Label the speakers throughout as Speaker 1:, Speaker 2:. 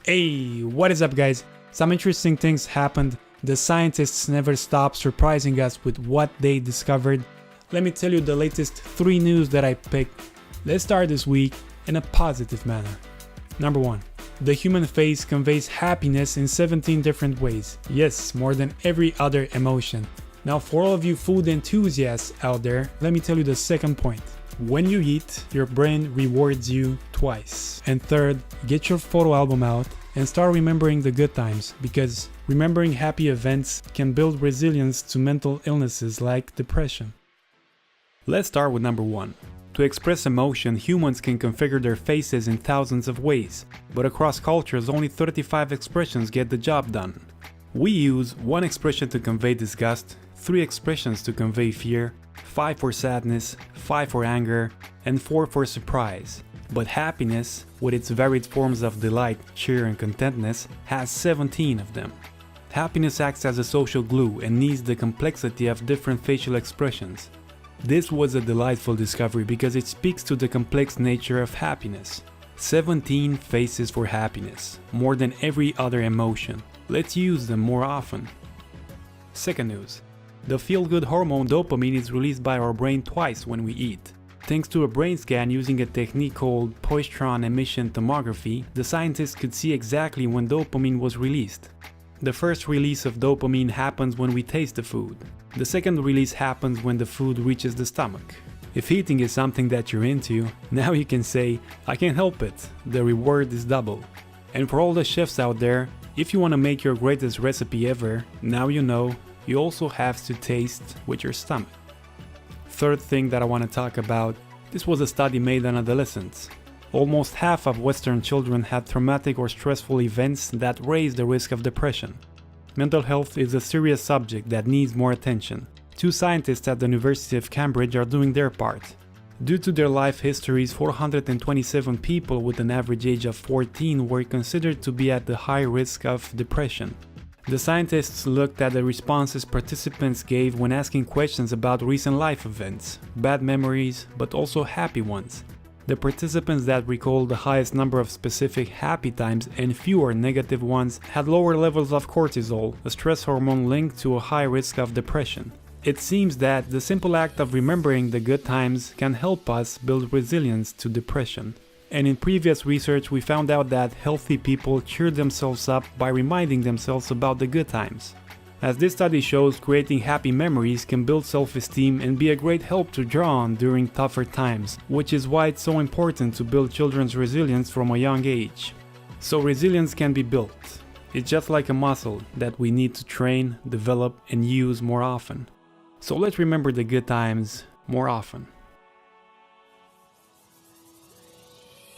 Speaker 1: Hey, what is up guys? Some interesting things happened. The scientists never stop surprising us with what they discovered. Let me tell you the latest 3 news that I picked. Let's start this week in a positive manner. Number 1. The human face conveys happiness in 17 different ways. Yes, more than every other emotion. Now for all of you food enthusiasts out there, let me tell you the second point. When you eat, your brain rewards you twice. And third, get your photo album out and start remembering the good times, because remembering happy events can build resilience to mental illnesses like depression. Let's start with number 1. To express emotion, humans can configure their faces in thousands of ways, but across cultures only 35 expressions get the job done. We use 1 expression to convey disgust, 3 expressions to convey fear, 5 for sadness, 5 for anger, and 4 for surprise. But happiness, with its varied forms of delight, cheer and contentness, has 17 of them. Happiness acts as a social glue and needs the complexity of different facial expressions. This was a delightful discovery because it speaks to the complex nature of happiness. 17 faces for happiness, more than every other emotion. Let's use them more often. Second news. The feel-good hormone dopamine is released by our brain twice when we eat. Thanks to a brain scan using a technique called positron emission tomography, the scientists could see exactly when dopamine was released. The first release of dopamine happens when we taste the food. The second release happens when the food reaches the stomach. If eating is something that you're into, now you can say, I can't help it, the reward is double. And for all the chefs out there, if you want to make your greatest recipe ever, now you know, you also have to taste with your stomach. Third thing that I want to talk about, this was a study made on adolescents. Almost half of Western children had traumatic or stressful events that raise the risk of depression. Mental health is a serious subject that needs more attention. 2 scientists at the University of Cambridge are doing their part. Due to their life histories, 427 people with an average age of 14 were considered to be at the high risk of depression. The scientists looked at the responses participants gave when asking questions about recent life events, bad memories, but also happy ones. The participants that recalled the highest number of specific happy times and fewer negative ones had lower levels of cortisol, a stress hormone linked to a high risk of depression. It seems that the simple act of remembering the good times can help us build resilience to depression. And in previous research we found out that healthy people cheer themselves up by reminding themselves about the good times. As this study shows, creating happy memories can build self-esteem and be a great help to draw on during tougher times, which is why it's so important to build children's resilience from a young age. So resilience can be built. It's just like a muscle that we need to train, develop, and use more often. So let's remember the good times more often.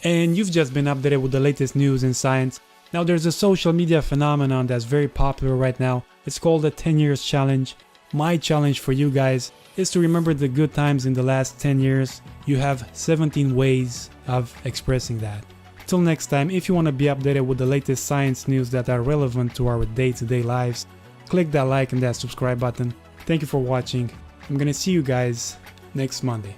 Speaker 1: And you've just been updated with the latest news in science. Now there's a social media phenomenon that's very popular right now. It's called the 10 years challenge. My challenge for you guys is to remember the good times in the last 10 years. You have 17 ways of expressing that. Till next time, if you want to be updated with the latest science news that are relevant to our day-to-day lives, click that like and that subscribe button. Thank you for watching. I'm gonna see you guys next Monday.